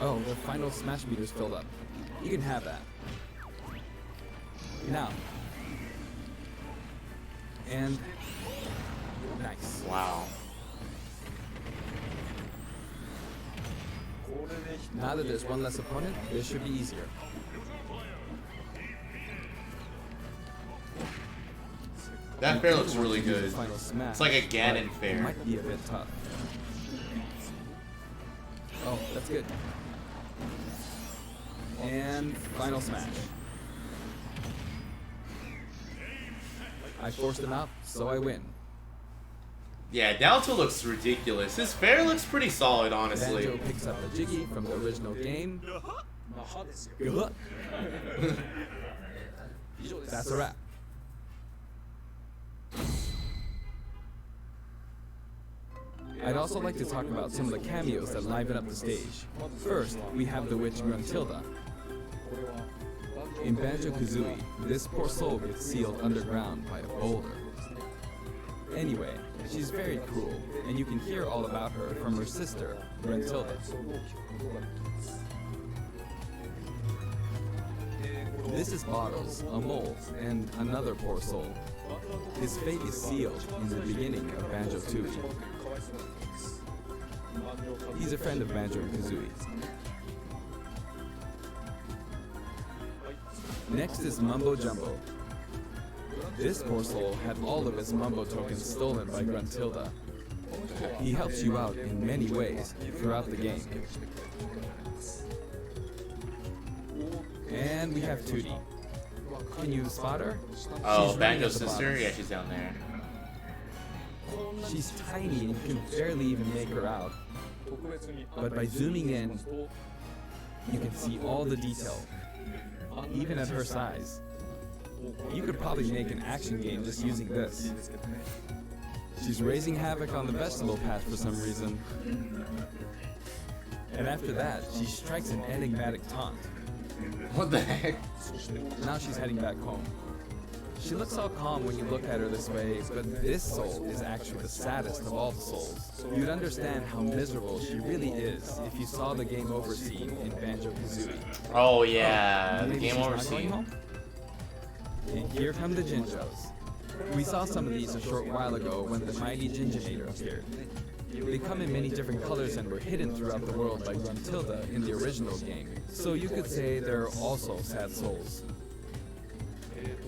Oh, the final smash meter's filled up. You can have that. Now. And nice. Wow. Now that there's one less opponent, this should be easier. That fair looks really good. It's like a Ganon fair. Might be a bit tough. Oh, that's good. And final smash. I forced him out, so I win. Yeah, down tilt looks ridiculous. His fair looks pretty solid, honestly. Banjo picks up a Jiggy from the original game. That's a wrap. I'd also like to talk about some of the cameos that liven up the stage. First, we have the witch Gruntilda. In Banjo-Kazooie, this poor soul gets sealed underground by a boulder. Anyway, she's very cruel, and you can hear all about her from her sister, Gruntilda. This is Bottles, a mole, and another poor soul. His fate is sealed in the beginning of Banjo-Tooie. He's a friend of Banjo and Kazooie. Next is Mumbo Jumbo. This poor soul had all of his Mumbo tokens stolen by Gruntilda. He helps you out in many ways throughout the game. And we have Tootie. Can you spot her? Oh, Banjo's sister? Yeah, she's down there. She's tiny and you can barely even make her out. But by zooming in, you can see all the detail, even at her size. You could probably make an action game just using this. She's raising havoc on the vegetable patch for some reason. And after that, she strikes an enigmatic taunt. What the heck? Now she's heading back home. She looks all calm when you look at her this way, but this soul is actually the saddest of all the souls. You'd understand how miserable she really is if you saw the game over scene in Banjo-Kazooie. Oh yeah, the game over scene. And here come the Jinjos. We saw some of these a short while ago when the mighty Jinjonator appeared. They come in many different colors and were hidden throughout the world by Gruntilda in the original game, so you could say they're also sad souls.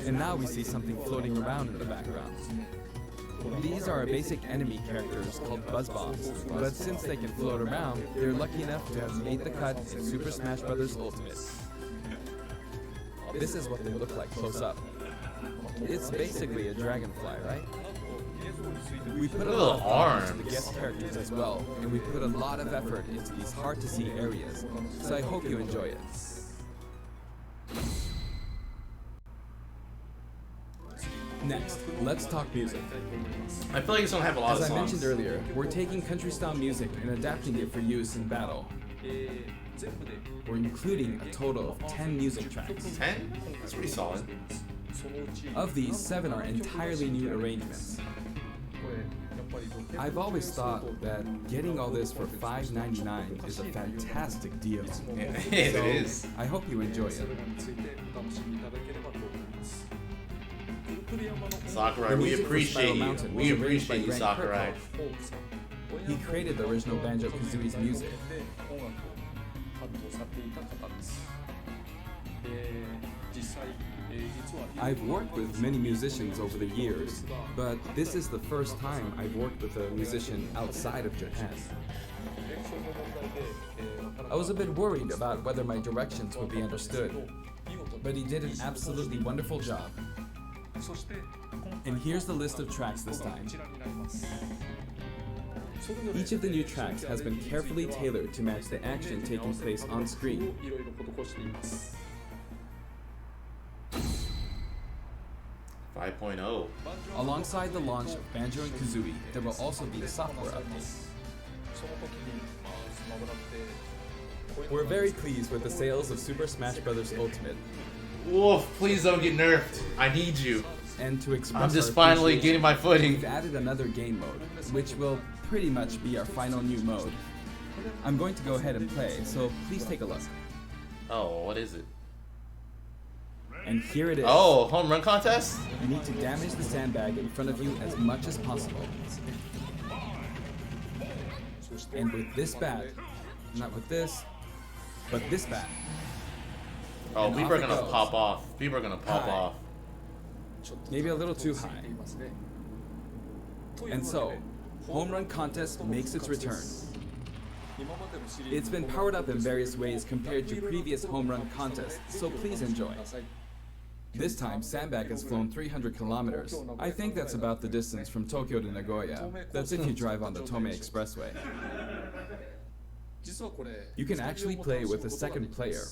And now we see something floating around in the background. These are our basic enemy characters called Buzzbombs, but since they can float around, they're lucky enough to have made the cut in Super Smash Bros. Ultimate. This is what they look like close up. It's basically a dragonfly, right? We put a lot of thought into the guest characters as well, and we put a lot of effort into these hard-to-see areas, so I hope you enjoy it. Next, let's talk music. I feel like it's gonna have a lot of songs. As I mentioned earlier, we're taking country-style music and adapting it for use in battle. We're including a total of 10 music tracks. 10? That's pretty solid. Of these, 7 are entirely new arrangements. I've always thought that getting all this for $5.99 is a fantastic deal. It is. I hope you enjoy it. Sakurai, we appreciate you. We appreciate you, Sakurai. He created the original Banjo-Kazooie's music. I've worked with many musicians over the years, but this is the first time I've worked with a musician outside of Japan. I was a bit worried about whether my directions would be understood, but he did an absolutely wonderful job. And here's the list of tracks this time. Each of the new tracks has been carefully tailored to match the action taking place on screen. Alongside the launch of Banjo and Kazooie, there will also be a software update. We're very pleased with the sales of Super Smash Bros. Ultimate. Woof, please don't get nerfed. I need you. And to express I'm just finally getting my footing. We've added another game mode, which will pretty much be our final new mode. I'm going to go ahead and play, so please take a look. Oh, what is it? And here it is. Oh, home run contest? You need to damage the sandbag in front of you as much as possible. And with this bat, not with this, but this bat. Oh, people are gonna pop off. People are gonna pop off. Maybe a little too high. And so, Home Run Contest makes its return. It's been powered up in various ways compared to previous Home Run contests, so please enjoy. This time, Sandbag has flown 300 kilometers. I think that's about the distance from Tokyo to Nagoya. That's if you drive on the Tomei Expressway. You can actually play with a second player.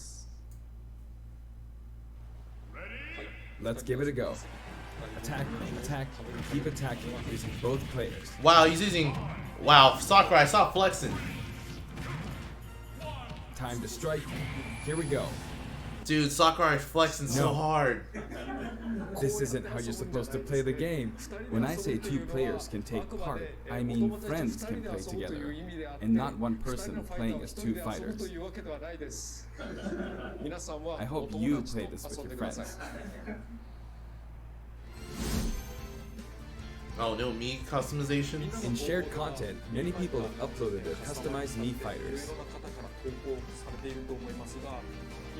Let's give it a go. Attack, attack, keep attacking using both players. Wow, he's using... Wow, Sakurai, stop flexing. Time to strike. Here we go. Dude, Sakurai's flexing so hard. This isn't how you're supposed to play the game. When I say 2 players can take part, I mean friends can play together, and not one person playing as 2 fighters. I hope you play this with your friends. Oh, no Mii customizations? In shared content, many people have uploaded their customized Mii fighters.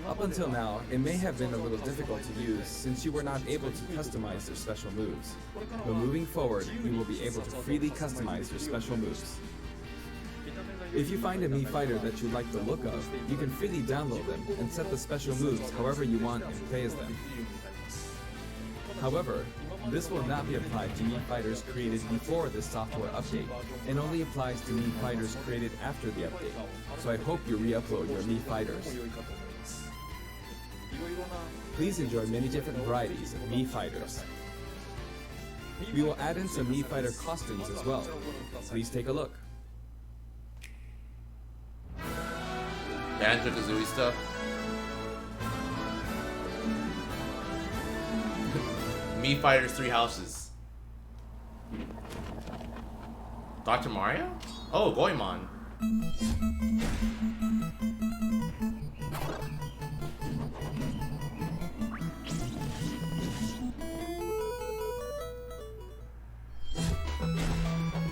Up until now, it may have been a little difficult to use since you were not able to customize their special moves. But moving forward, you will be able to freely customize your special moves. If you find a Mii fighter that you like the look of, you can freely download them and set the special moves however you want and play as them. However, this will not be applied to Mii fighters created before this software update, and only applies to Mii fighters created after the update. So I hope you re-upload your Mii fighters. Please enjoy many different varieties of Mii fighters. We will add in some Mii fighter costumes as well. Please take a look. Banjo-Kazooie stuff. Mii Fighters 3 houses. Dr. Mario? Oh, Goemon.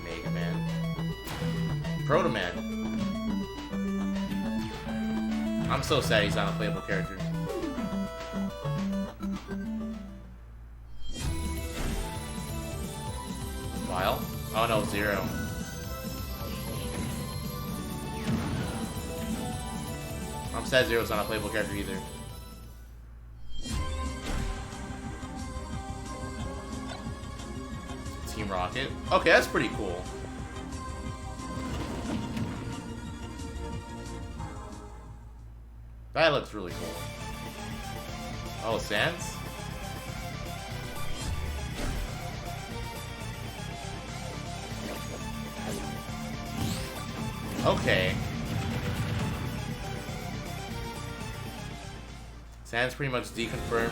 Mega Man. Proto Man. I'm so sad he's not a playable character. Vile? Oh no, Zero. I'm sad Zero's not a playable character either. Team Team Rocket. Okay, that's pretty cool. That looks really cool. Oh, Sans? Okay. Sans pretty much deconfirmed.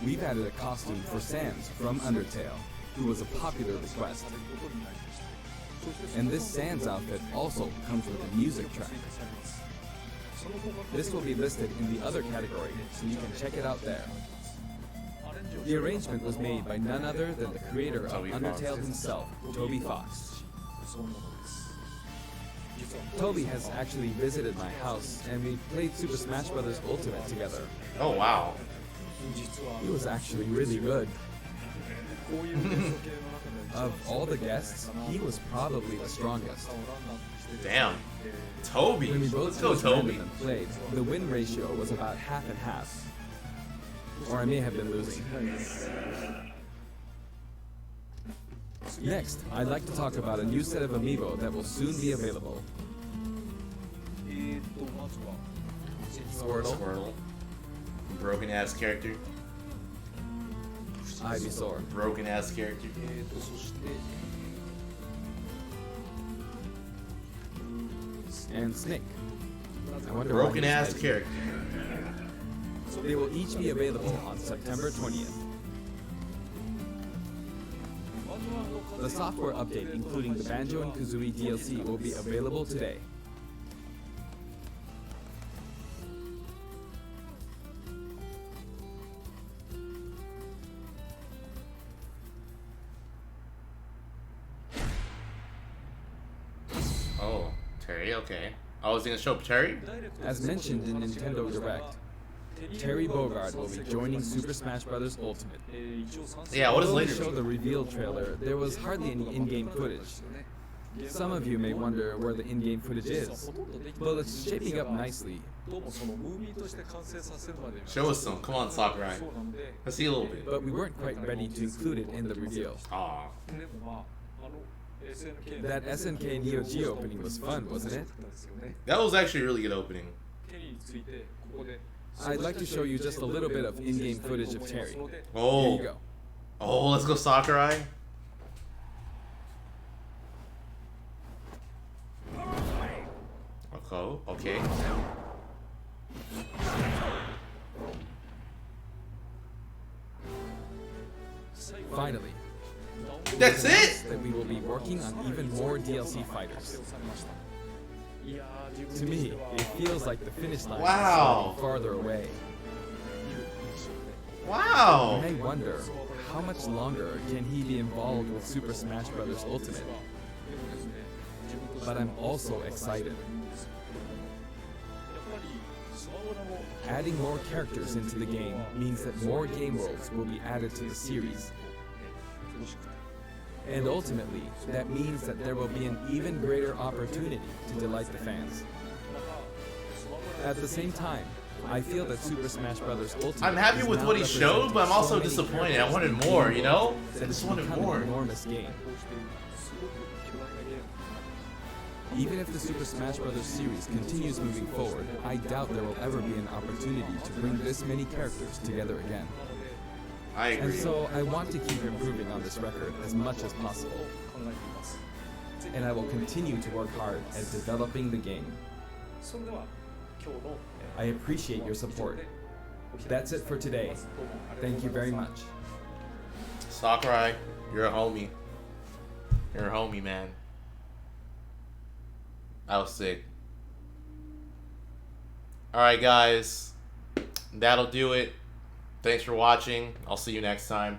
We've added a costume for Sans from Undertale, who was a popular request. And this Sans outfit also comes with a music track. This will be listed in the other category, so you can check it out there. The arrangement was made by none other than the creator of Undertale himself, Toby Fox. Toby has actually visited my house, and we played Super Smash Bros. Ultimate together. Oh, wow. He was actually really good. Of all the guests, he was probably the strongest. Damn. Toby. When we both Let's go, Toby. and played, the win ratio was about half and half. Or I may have been losing. Next, I'd like to talk about a new set of amiibo that will soon be available. Squirtle. Broken ass character. Ivysaur. Broken ass character. And Snake. I wonder Broken why ass he's character. They will each be available on September 20th. The software update, including the Banjo and Kazooie DLC, will be available today. Oh, Terry, okay. I was gonna show up Terry? As mentioned in Nintendo Direct, Terry Bogard will be joining Super Smash Bros. Ultimate. Yeah, what is Although they later? showed the reveal trailer, there was hardly any in-game footage. Some of you may wonder where the in-game footage is. Well, it's shaping up nicely. Show us some. Come on, Sakurai. Let's see a little bit. But we weren't quite ready to include it in the reveal. Aw. That SNK Neo Geo opening was fun, wasn't it? That was actually a really good opening. I'd like to show you just a little bit of in-game footage of Terry. Oh. Here you go. Oh, let's go Sakurai. Okay. Finally. That's it? That we will be working on even more DLC fighters. To me, it feels like the finish line Wow. is farther away. Wow. And I wonder, how much longer can he be involved with Super Smash Bros. Ultimate? But I'm also excited. Adding more characters into the game means that more game worlds will be added to the series. And ultimately, that means that there will be an even greater opportunity to delight the fans. At the same time, I feel that Super Smash Bros. Ultimate I'm happy is with now what he showed, but I'm representing also so many disappointed. I characters wanted more, you know? that I just it's wanted become more. an enormous game. Even if the Super Smash Bros. Series continues moving forward, I doubt there will ever be an opportunity to bring this many characters together again. I agree. And so I want to keep improving on this record as much as possible. And I will continue to work hard at developing the game. I appreciate your support. That's it for today. Thank you very much. Sakurai, you're a homie. You're a homie, man. I was sick. Alright, guys. That'll do it. Thanks for watching. I'll see you next time.